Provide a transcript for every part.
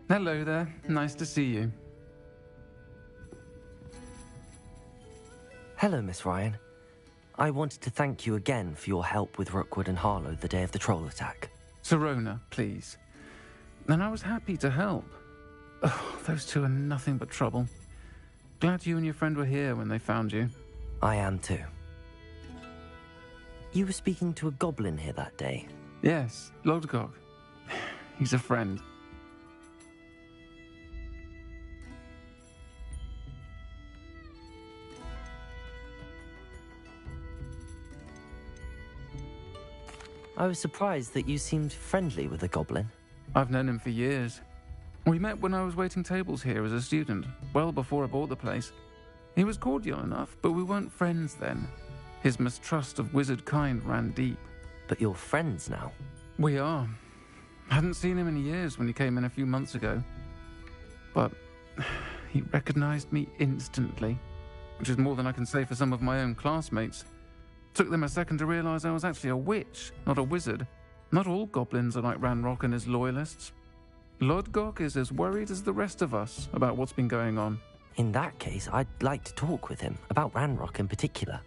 Hello there. Nice to see you. Hello, Miss Ryan. I wanted to thank you again for your help with Rookwood and Harlow the day of the troll attack. Sirona, please. And I was happy to help. Oh, those two are nothing but trouble. Glad you and your friend were here when they found you. I am too. You were speaking to a goblin here that day? Yes, Lodgok. He's a friend. I was surprised that you seemed friendly with the goblin. I've known him for years. We met when I was waiting tables here as a student, well before I bought the place. He was cordial enough, but we weren't friends then. His mistrust of wizard kind ran deep. But you're friends now? We are. Hadn't seen him in years when he came in a few months ago. But he recognized me instantly, which is more than I can say for some of my own classmates. Took them a second to realize I was actually a witch, not a wizard. Not all goblins are like Ranrock and his loyalists. Lodgok is as worried as the rest of us about what's been going on. In that case, I'd like to talk with him, about Ranrock in particular.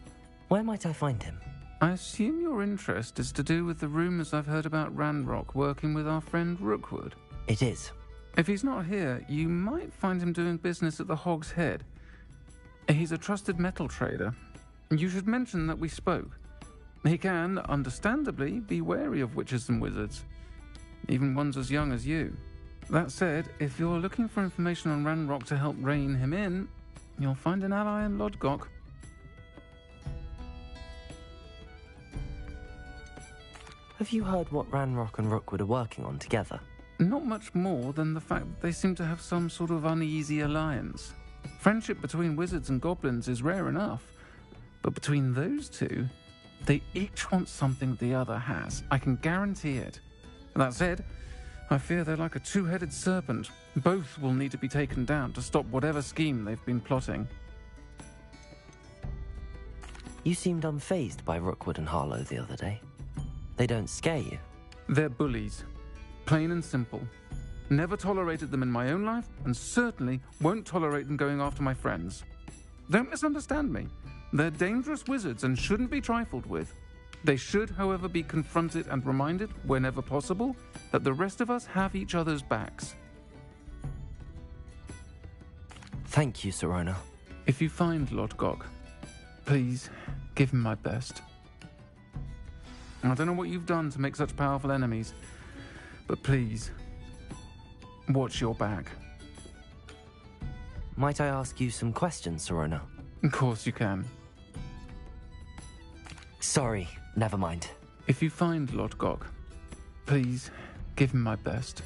Where might I find him? I assume your interest is to do with the rumors I've heard about Ranrock working with our friend Rookwood. It is. If he's not here, you might find him doing business at the Hog's Head. He's a trusted metal trader. You should mention that we spoke. He can, understandably, be wary of witches and wizards, even ones as young as you. That said, if you're looking for information on Ranrock to help rein him in, you'll find an ally in Lodgok. Have you heard what Ranrock and Rookwood are working on together? Not much more than the fact that they seem to have some sort of uneasy alliance. Friendship between wizards and goblins is rare enough, but between those two, they each want something the other has. I can guarantee it. That said, I fear they're like a two-headed serpent. Both will need to be taken down to stop whatever scheme they've been plotting. You seemed unfazed by Rookwood and Harlow the other day. They don't scare you. They're bullies. Plain and simple. Never tolerated them in my own life, and certainly won't tolerate them going after my friends. Don't misunderstand me. They're dangerous wizards and shouldn't be trifled with. They should, however, be confronted and reminded, whenever possible, that the rest of us have each other's backs. Thank you, Sirona. If you find Lodgok, please give him my best. I don't know what you've done to make such powerful enemies, but please, watch your back. Might I ask you some questions, Sirona? Of course you can. Sorry, never mind. If you find Lodgok, please give him my best.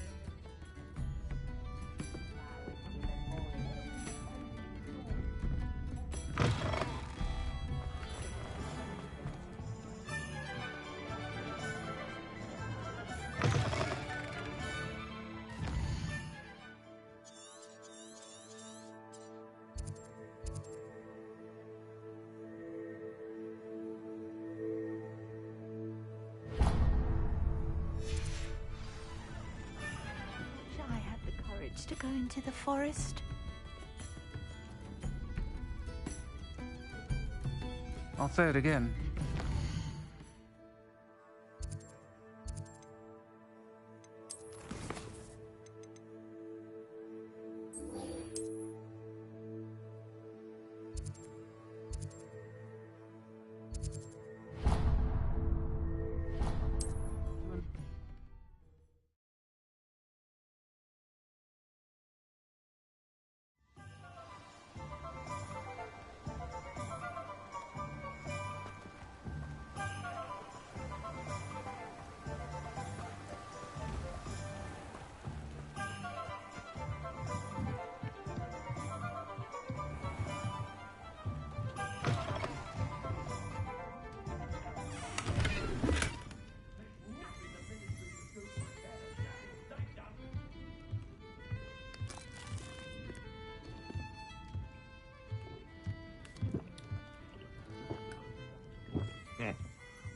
To go into the forest? I'll say it again.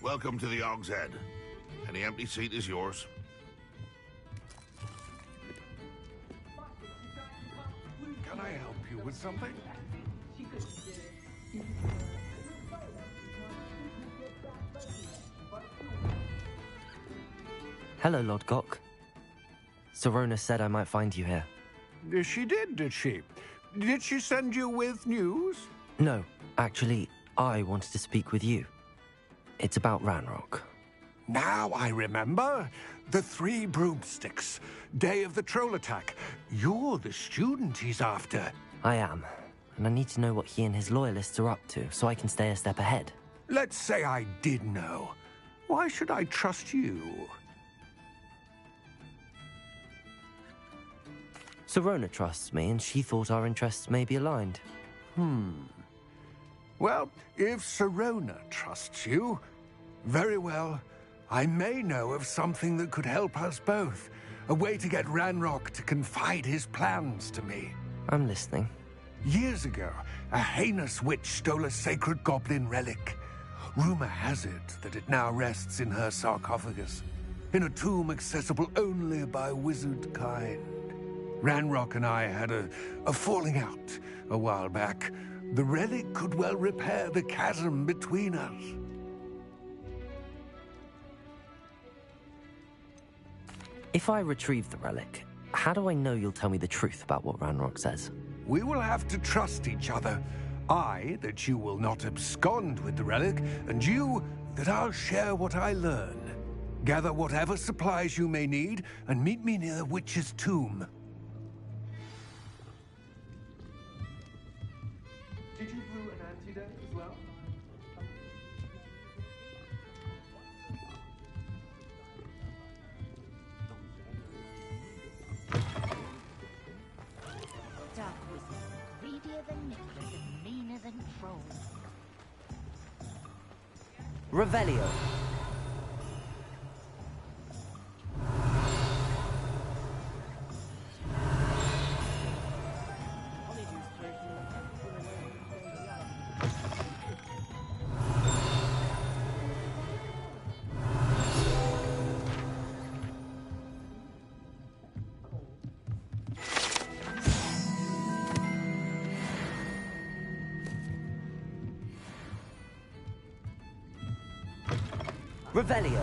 Welcome to the Hog's Head. Any empty seat is yours. with something? Hello, Lord Gok. Sorona said I might find you here. She did she? Did she send you with news? No, actually, I wanted to speak with you. It's about Ranrock. Now I remember. The 3 broomsticks. Day of the troll attack. You're the student he's after. I am, and I need to know what he and his loyalists are up to so I can stay a step ahead. Let's say I did know. Why should I trust you? Sorona trusts me, and she thought our interests may be aligned. Well, if Sorona trusts you, very well. I may know of something that could help us both. A way to get Ranrock to confide his plans to me. I'm listening. Years ago, a heinous witch stole a sacred goblin relic. Rumor has it that it now rests in her sarcophagus, in a tomb accessible only by wizard kind. Ranrock and I had a falling out a while back. The relic could well repair the chasm between us. If I retrieve the relic, how do I know you'll tell me the truth about what Ranrock says? We will have to trust each other. I, that you will not abscond with the relic, and you, that I'll share what I learn. Gather whatever supplies you may need, and meet me near the witch's tomb. Did you brew an antidote as well? Dark wizard, greedier than Nicholas and meaner than trolls. Revelio. Revelio.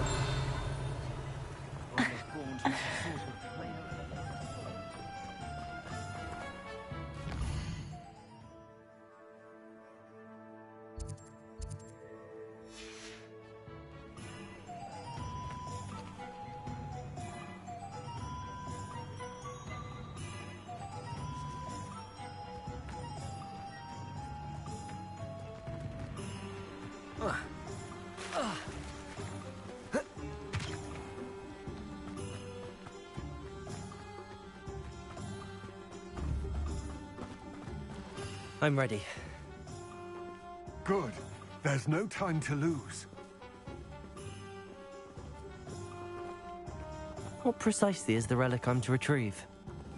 I'm ready. Good. There's no time to lose. What precisely is the relic I'm to retrieve?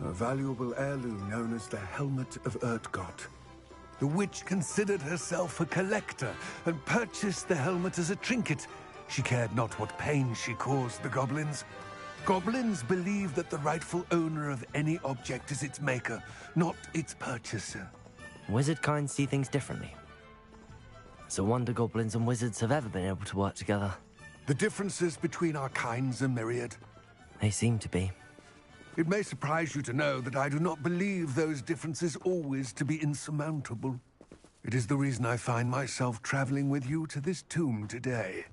A valuable heirloom known as the Helmet of Urtgott. The witch considered herself a collector and purchased the helmet as a trinket. She cared not what pain she caused the goblins. Goblins believe that the rightful owner of any object is its maker, not its purchaser. Wizard kind see things differently. It's a wonder goblins and wizards have ever been able to work together. The differences between our kinds are myriad. They seem to be. It may surprise you to know that I do not believe those differences always to be insurmountable. It is the reason I find myself traveling with you to this tomb today.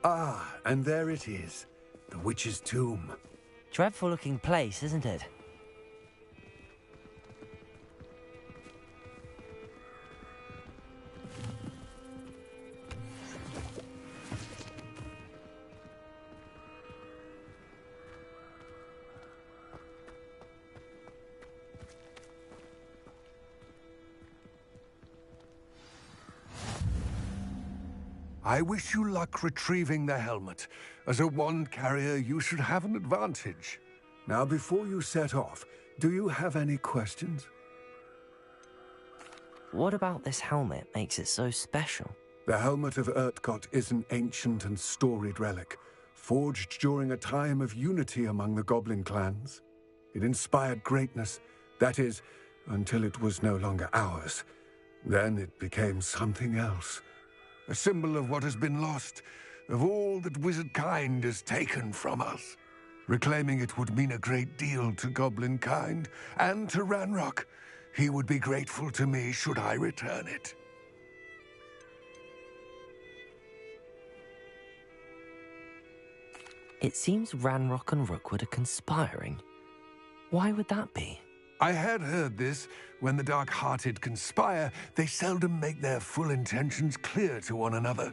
Ah, and there it is. The witch's tomb. Dreadful looking place, isn't it? I wish you luck retrieving the helmet. As a wand carrier, you should have an advantage. Now, before you set off, do you have any questions? What about this helmet makes it so special? The Helmet of Urtkot is an ancient and storied relic, forged during a time of unity among the goblin clans. It inspired greatness, that is, until it was no longer ours. Then it became something else. A symbol of what has been lost, of all that wizard kind has taken from us. Reclaiming it would mean a great deal to goblin kind, and to Ranrock. He would be grateful to me should I return it. It seems Ranrock and Rookwood are conspiring. Why would that be? I had heard this. When the dark-hearted conspire, they seldom make their full intentions clear to one another.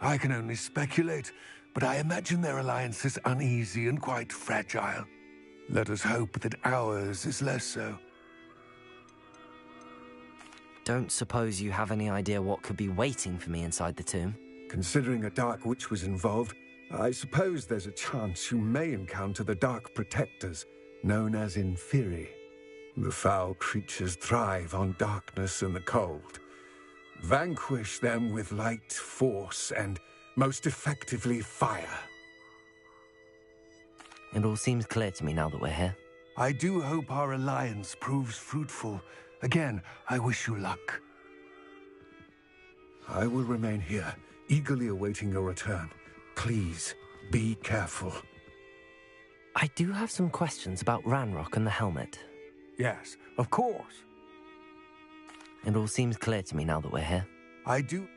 I can only speculate, but I imagine their alliance is uneasy and quite fragile. Let us hope that ours is less so. Don't suppose you have any idea what could be waiting for me inside the tomb? Considering a Dark Witch was involved, I suppose there's a chance you may encounter the Dark Protectors, known as Inferi. The foul creatures thrive on darkness and the cold. Vanquish them with light, force, and most effectively fire. It all seems clear to me now that we're here. I do hope our alliance proves fruitful. Again, I wish you luck. I will remain here, eagerly awaiting your return. Please, be careful. I do have some questions about Ranrock and the helmet. Yes, of course. It all seems clear to me now that we're here. I do...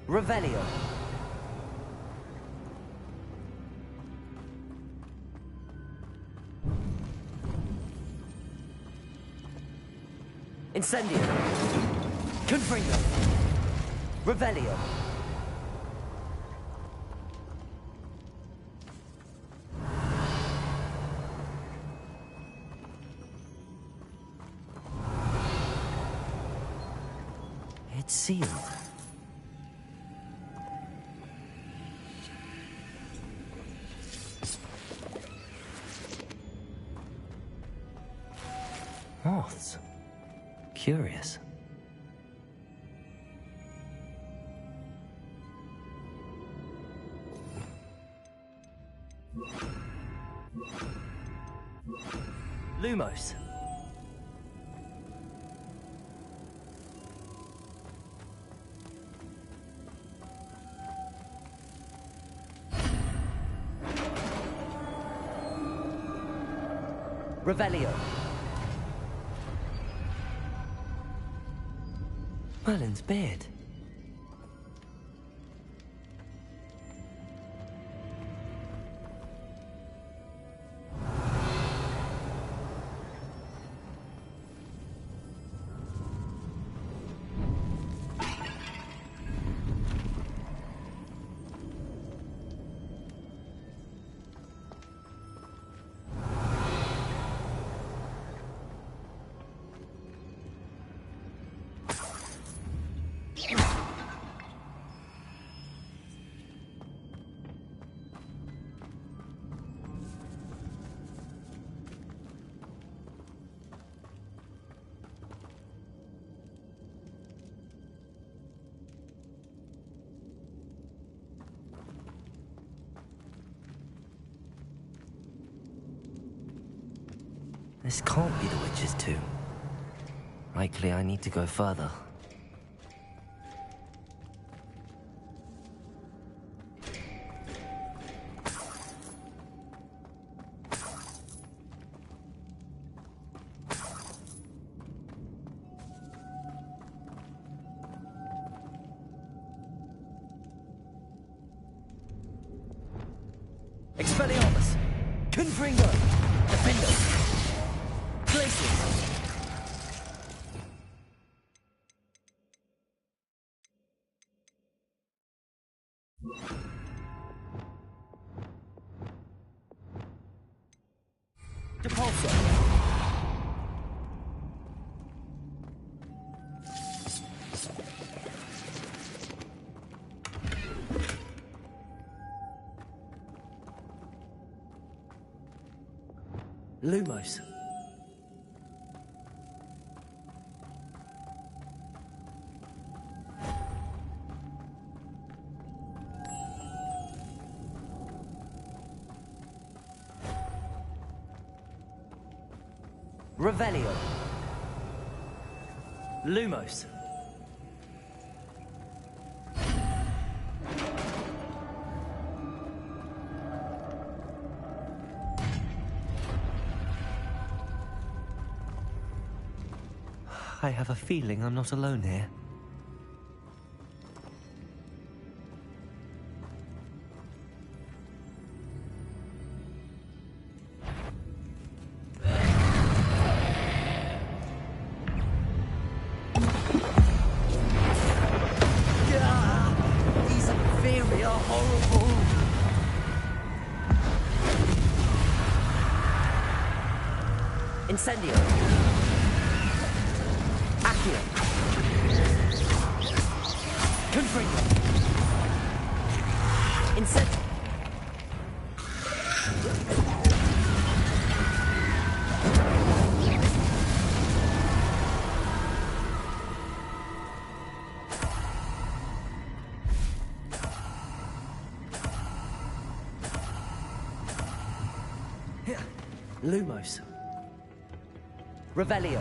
Revelio. Incendio. Confringo. Revelio. It's sealed. Moths. Curious. Lumos. Revelio. Merlin's beard. This can't be the witch's tomb. Likely I need to go further. Expelliarmus! Confringo! Defendo! Glacius! Depulso! Lumos. Revelio. Lumos. I have a feeling I'm not alone here. These inferi are horrible. Incendio. Accio. Confringo. Incendio. Lumos. Revelio.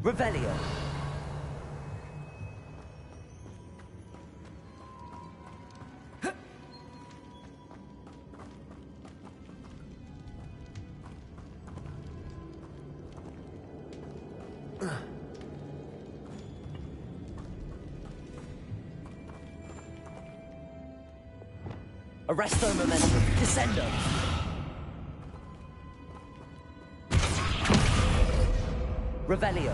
Revelio. Arresto momentum. Descendo. Revelio.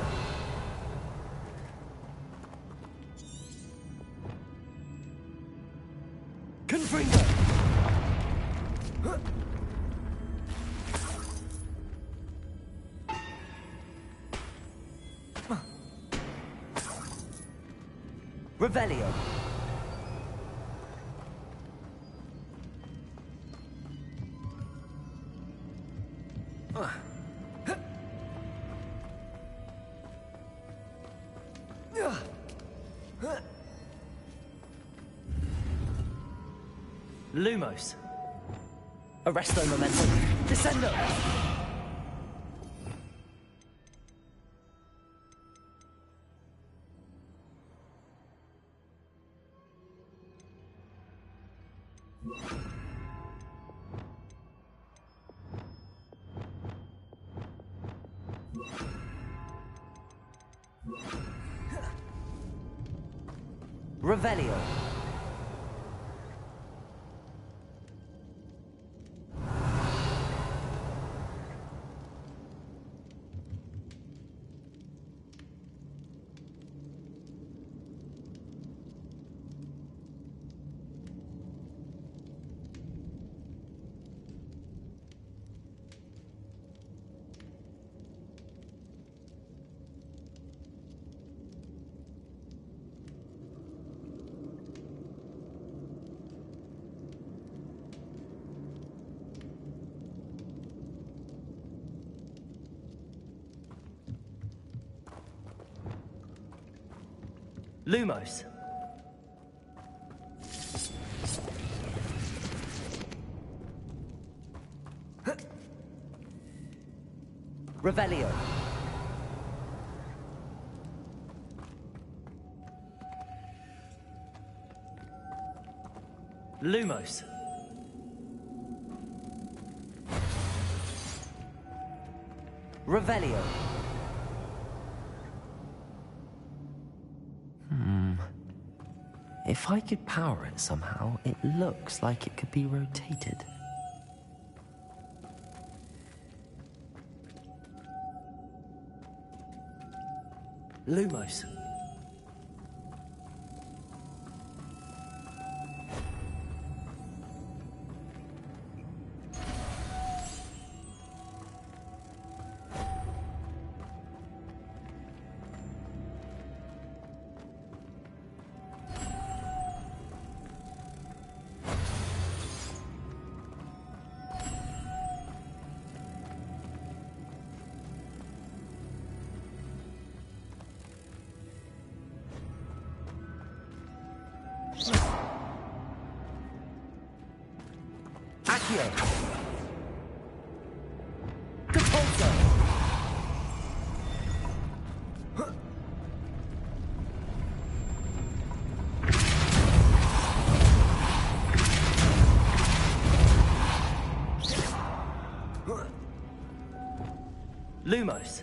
Confringo. Revelio. Lumos. Arresto momentum. Descendo. Revelio. Lumos. Revelio. Lumos. Revelio. If I could power it somehow, it looks like it could be rotated. Lumos. Accio. Compulso. Lumos.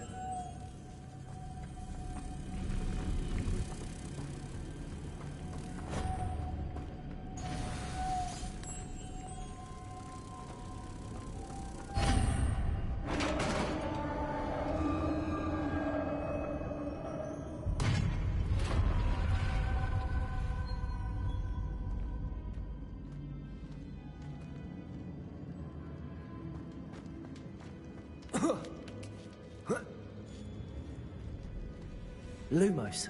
Lumos.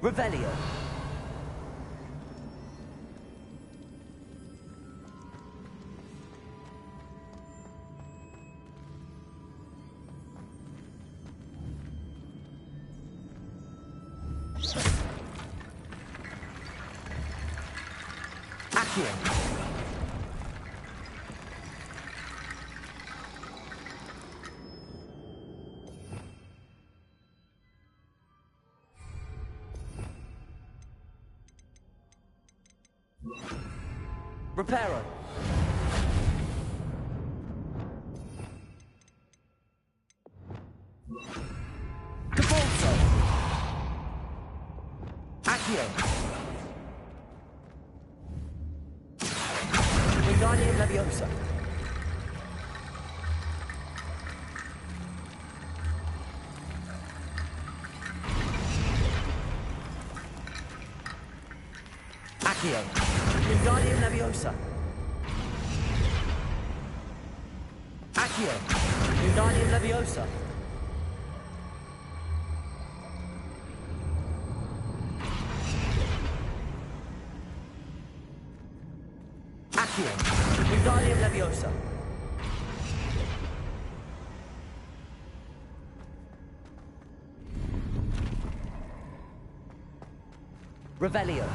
Revelio. Accio. Reparo. Cabolso. Accio. Wingardium Leviosa. Accio. Wingardium Leviosa. Accio. Wingardium Leviosa. Accio. Wingardium Leviosa. Revelio.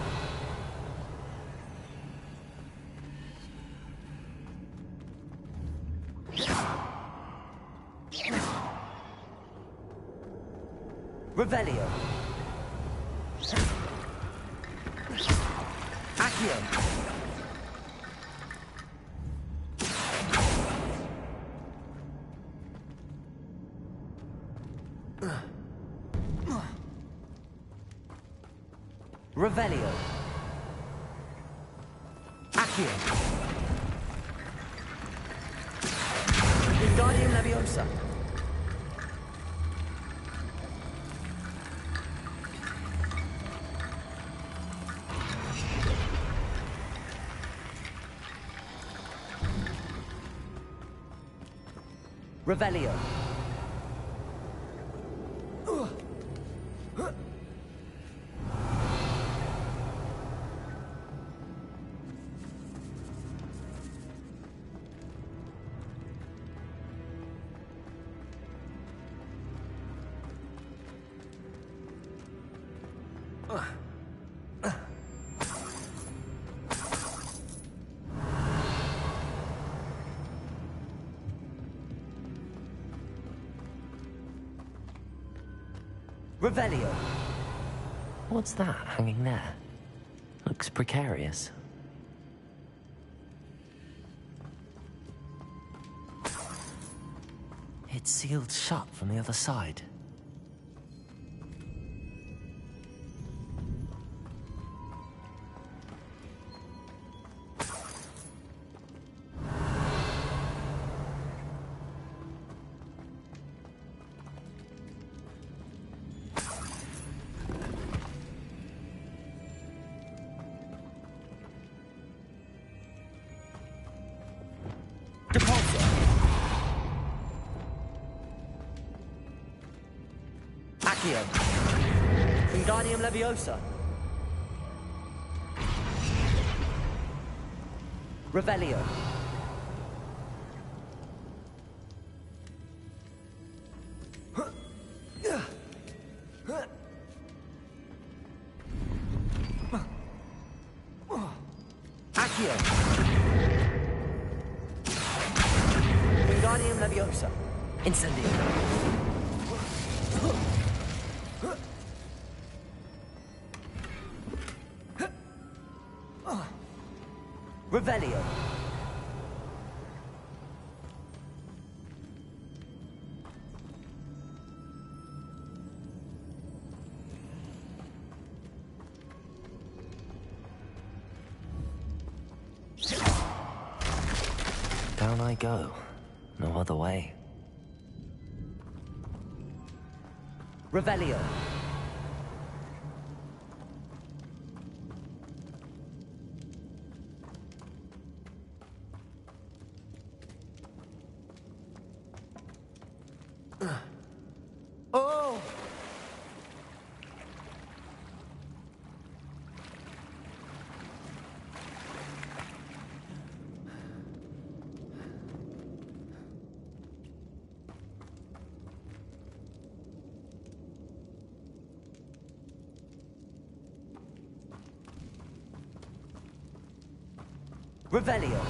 Revelio. Accio. Revelio. Accio. Wingardium Leviosa. Revelio. Revelio. What's that hanging there? Looks precarious. It's sealed shut from the other side. Accio. Wingardium Leviosa. Revelio. Accio. Wingardium Leviosa. Incendio. Revelio. Down I go. No other way. Revelio. Oh! Revelio.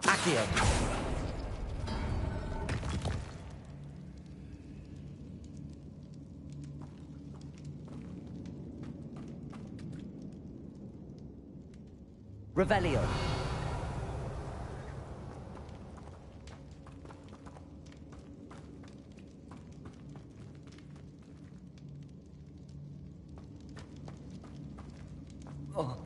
Accio. Revelio. Oh.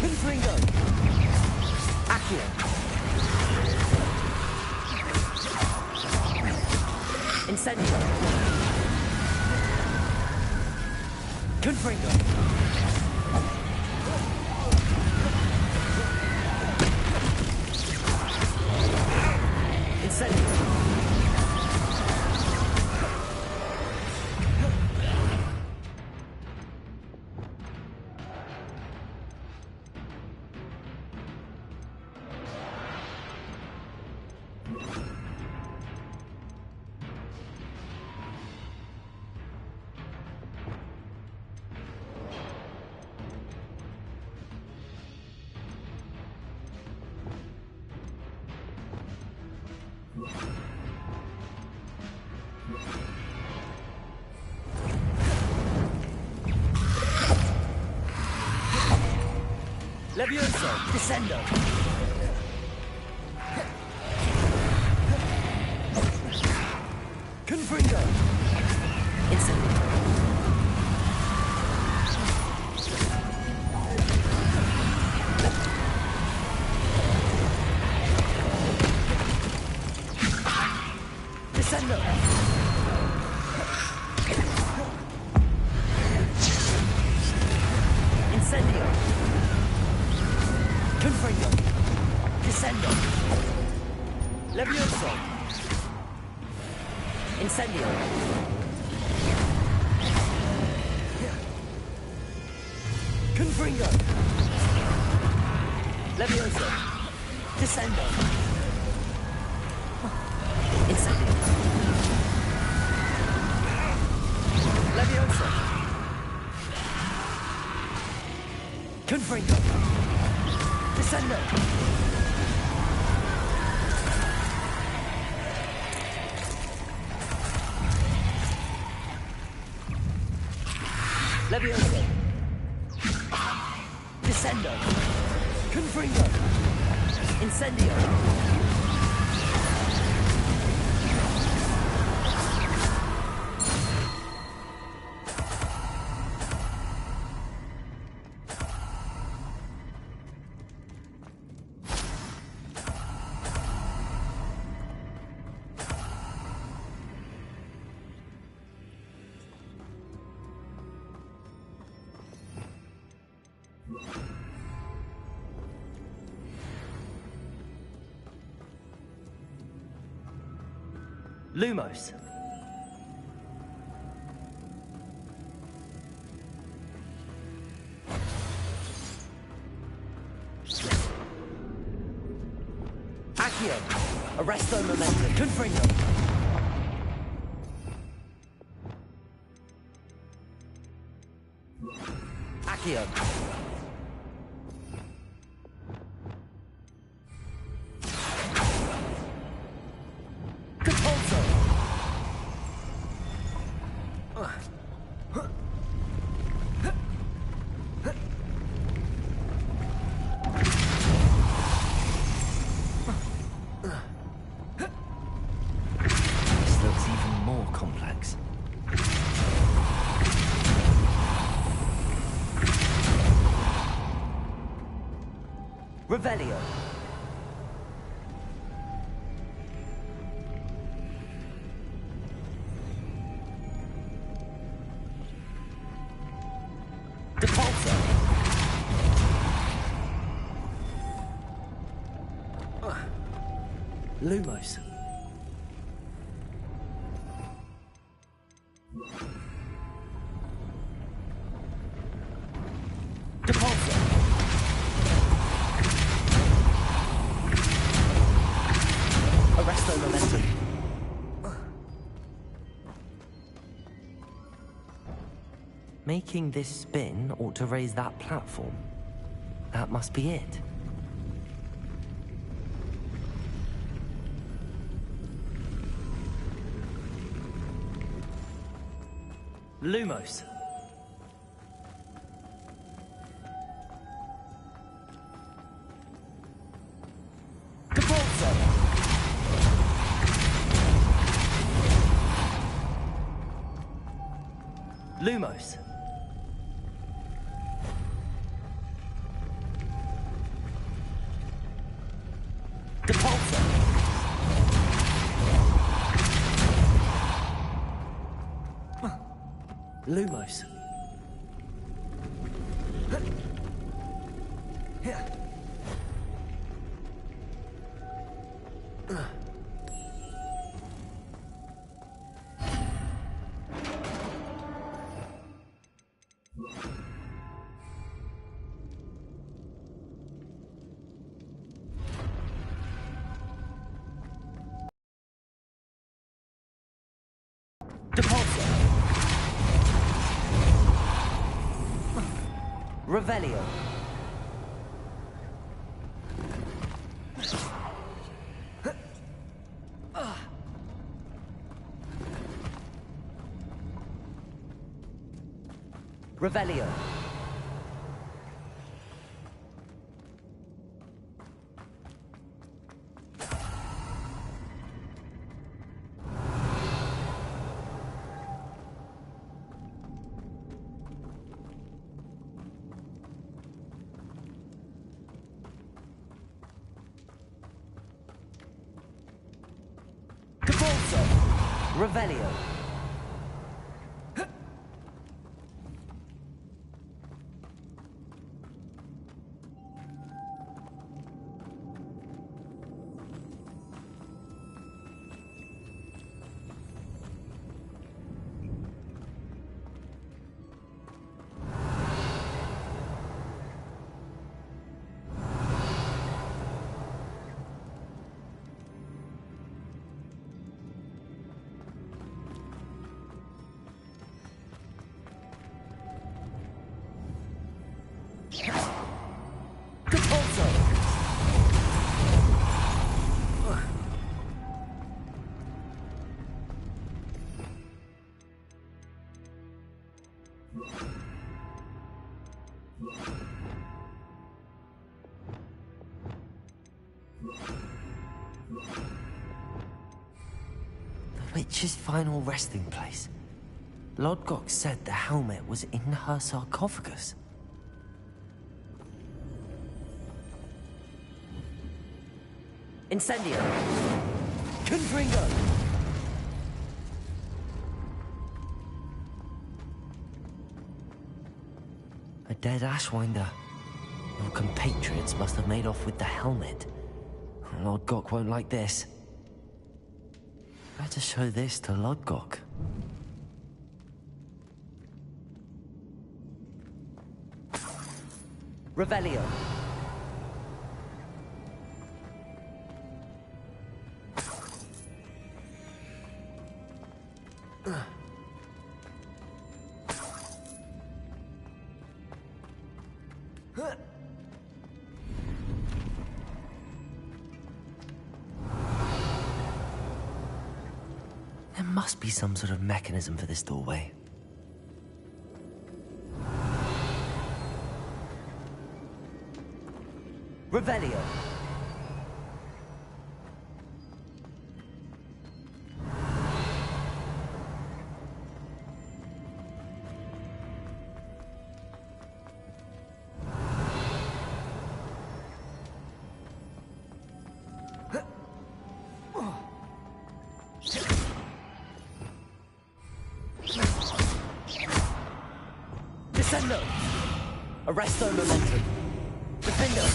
Confringo. Accio. Incendio. Confringo. Incendio. Levioso, Descendo. Confringo. Incendio. Descendo. Incendio. Confringo. Descendo. Levioso. Incendio. Confringo. Levioso. Descendo. Incendio. Levioso. Confringo. Descendo. Levioso. Descendo. Confringo. Incendio. Lumos. Accio. Arresto momentum. Confringo. Accio. Compulso. This looks even more complex. Revelio. Depulso! Lumos. Depulso! Arresto momentum. Making this spin ought to raise that platform. That must be it. Lumos. Depulso! Lumos. Depulso. Lumos. Depulso. Revelio. Revelio. Depulso. Revelio. Depulso. The witch's final resting place. Lodgok said the helmet was in her sarcophagus. Incendio! Confringo! A dead Ashwinder. Your compatriots must have made off with the helmet. Lodgok won't like this. Better show this to Lodgok. Revelio. There must be some sort of mechanism for this doorway. Revelio. Descendo. Arresto momentum. Defender!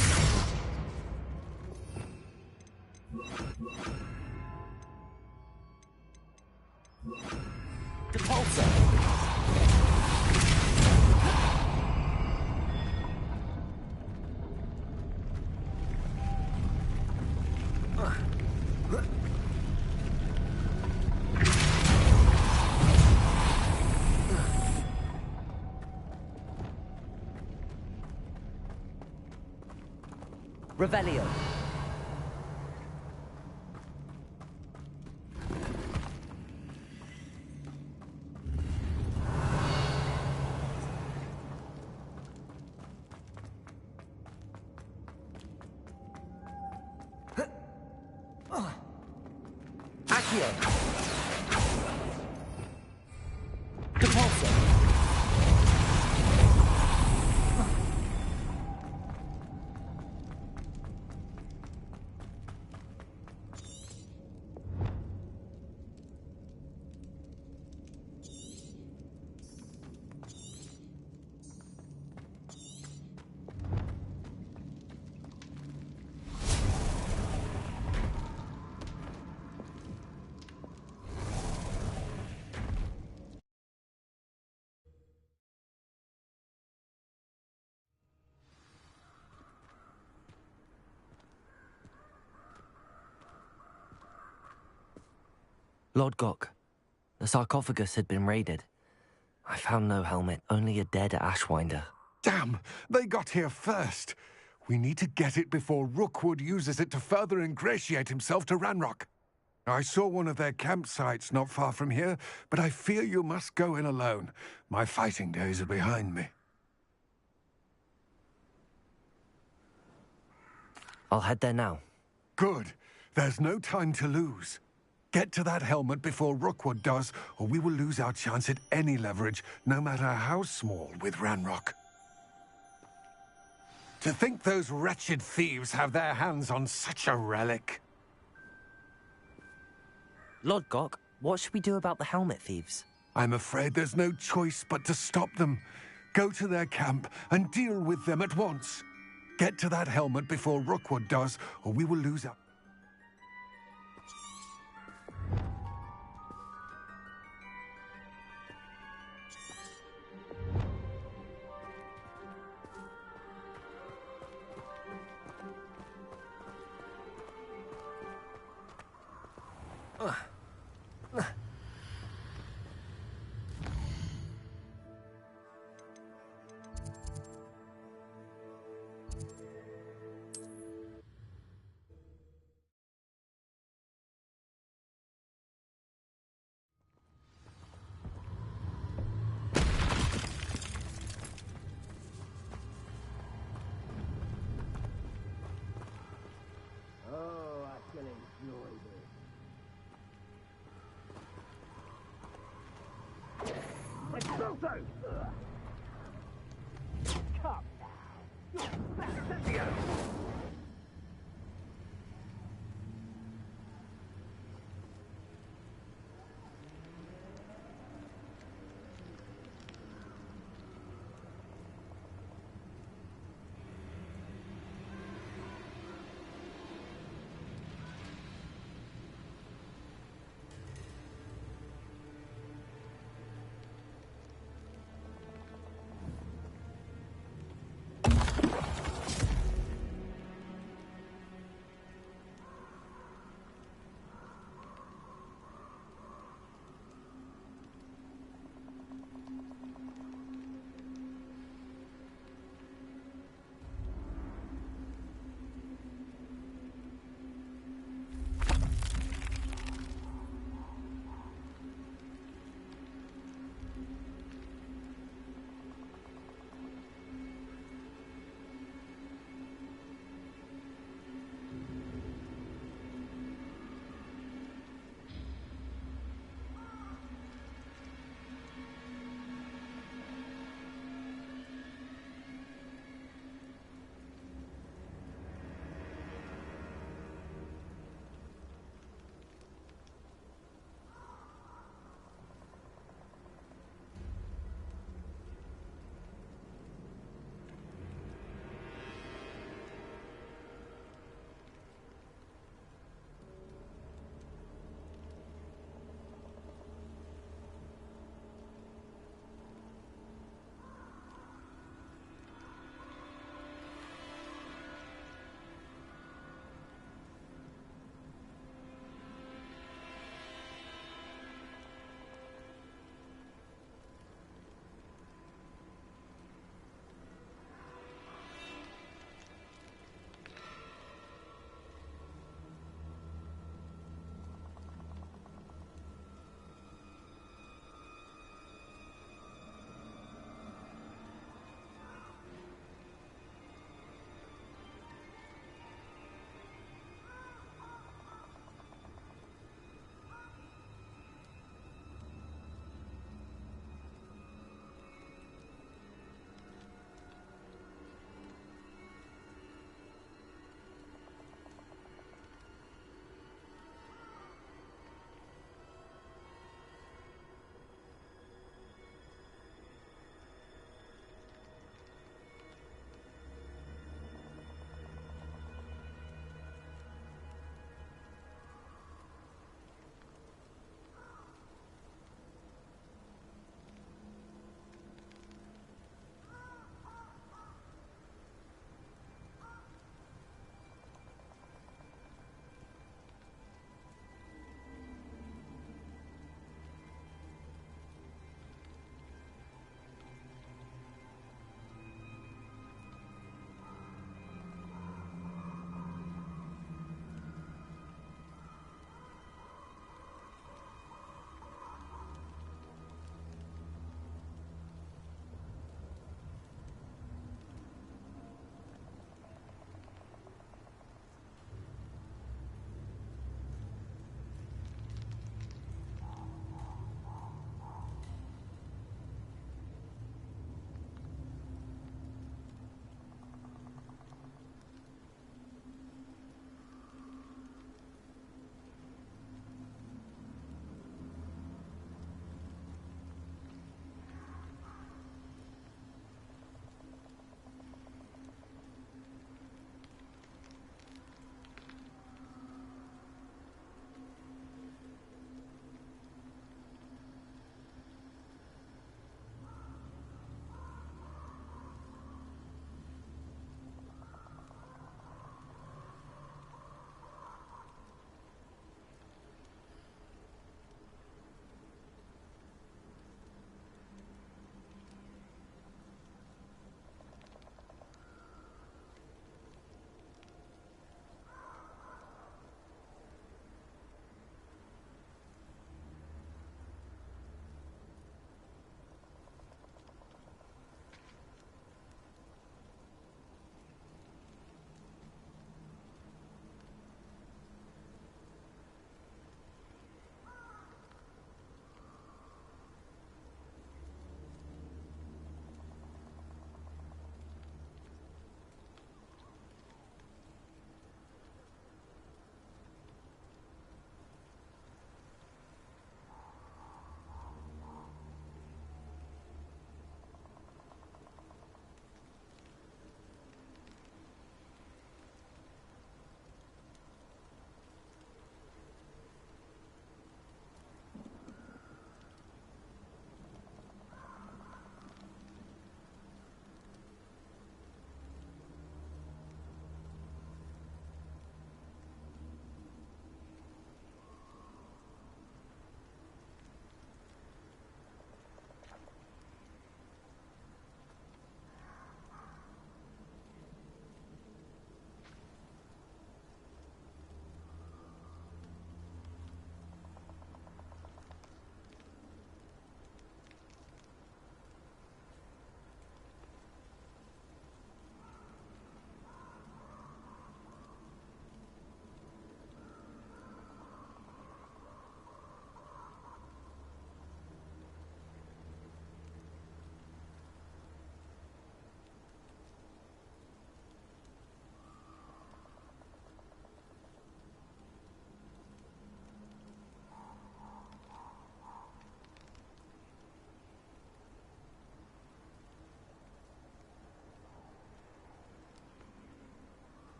Depulsor! Revelio. Accio. Depulsor. Lord Gok, the sarcophagus had been raided. I found no helmet, only a dead Ashwinder. Damn! They got here first. We need to get it before Rookwood uses it to further ingratiate himself to Ranrock. I saw one of their campsites not far from here, but I fear you must go in alone. My fighting days are behind me. I'll head there now. Good. There's no time to lose. Get to that helmet before Rookwood does, or we will lose our chance at any leverage, no matter how small, with Ranrock. To think those wretched thieves have their hands on such a relic. Lord Gok, what should we do about the helmet thieves? I'm afraid there's no choice but to stop them. Go to their camp and deal with them at once. Get to that helmet before Rookwood does, or we will lose our...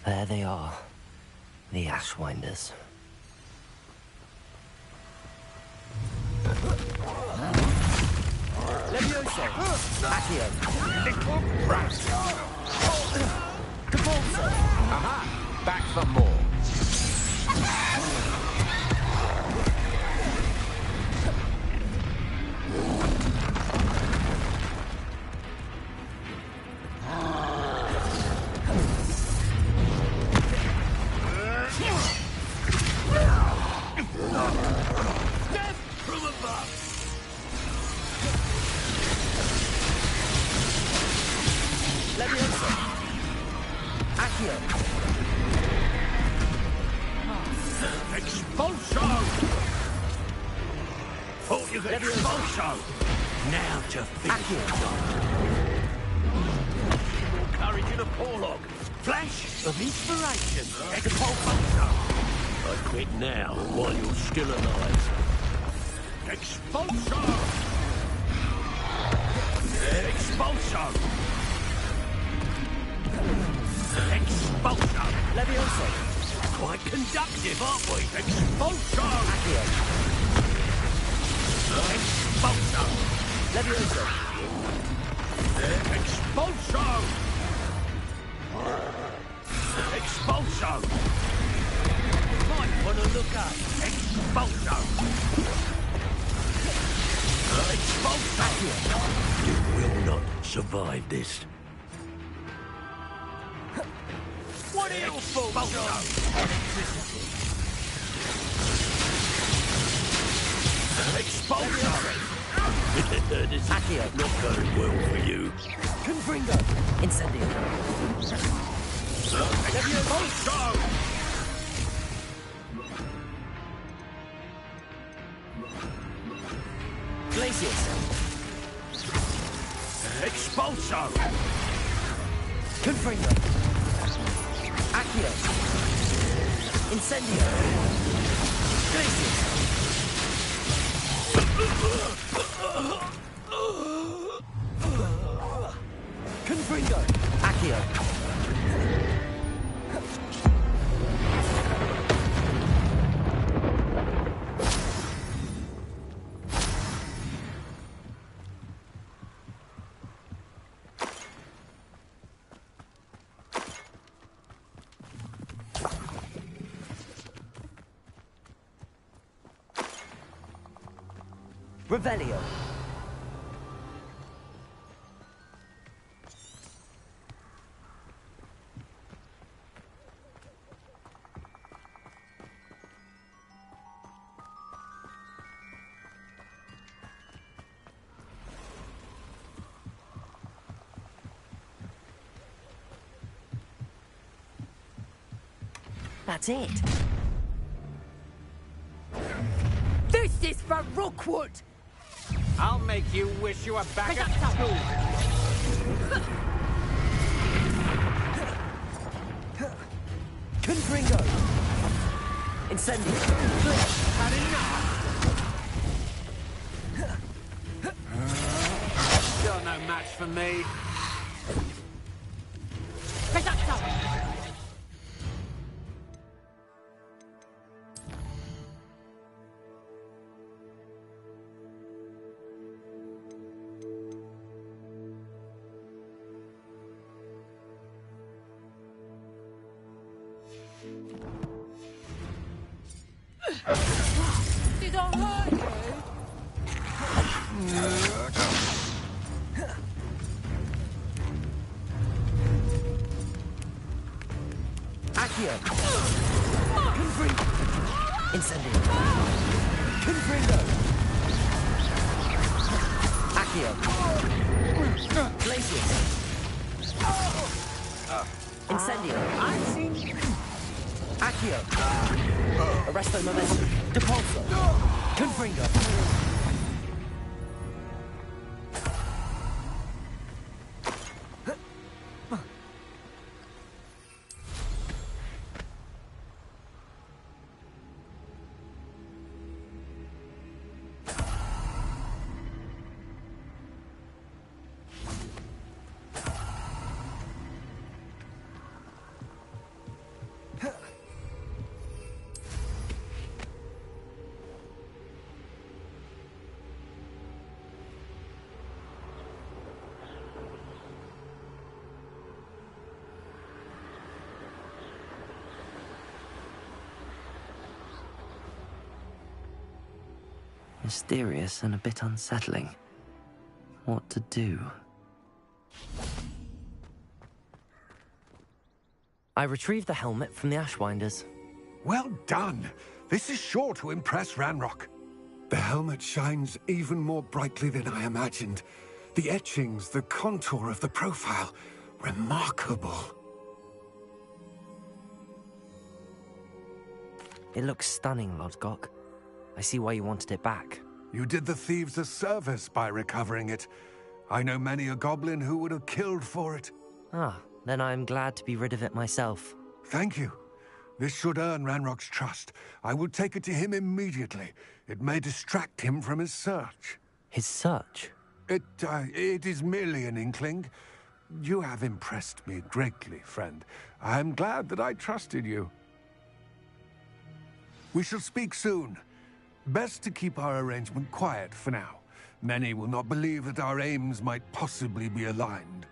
There they are. The Ashwinders. Levioso! Accio! Little brat! Capolso! Aha! Back for more. Levioso! Accio! Expulso! Thought you could expulso! Now to finish Accio! more courage in a porlog. Flash of inspiration. Expulso! I quit now while you're still alive. Expulso! Expulso! Expulso! Levioso! Quite conductive, aren't we? Expulso! Accio! Expulso! Levioso! Expulso! Expulso! Might want to look up. Expulso! Expulso! You will not survive this. What are your faults? Expulso! This is Accio! not going well for you. Confringo! Incendio! Expulso! Glacius! Expulso! Confringo! Accio! Incendio! Glacius! Confringo! Accio! Revelio! That's it. This is for Rookwood! I'll make you wish you were back at school. Confringo! Incendio! Had enough? You're no match for me. Reducto! Did I hurt you? Accio! Confringo! Incendio! Confringo! Accio! Glacius! Incendio! I've seen Accio! Arresto momentum! Depulso! Confringo! Mysterious and a bit unsettling. What to do? I retrieved the helmet from the Ashwinders. Well done. This is sure to impress Ranrock. The helmet shines even more brightly than I imagined. The etchings, the contour of the profile, remarkable. It looks stunning, Lodgok. I see why you wanted it back. You did the thieves a service by recovering it. I know many a goblin who would have killed for it. Ah, then I'm glad to be rid of it myself. Thank you. This should earn Ranrock's trust. I will take it to him immediately. It may distract him from his search. His search? It is merely an inkling. You have impressed me greatly, friend. I am glad that I trusted you. We shall speak soon. Best to keep our arrangement quiet for now. Many will not believe that our aims might possibly be aligned.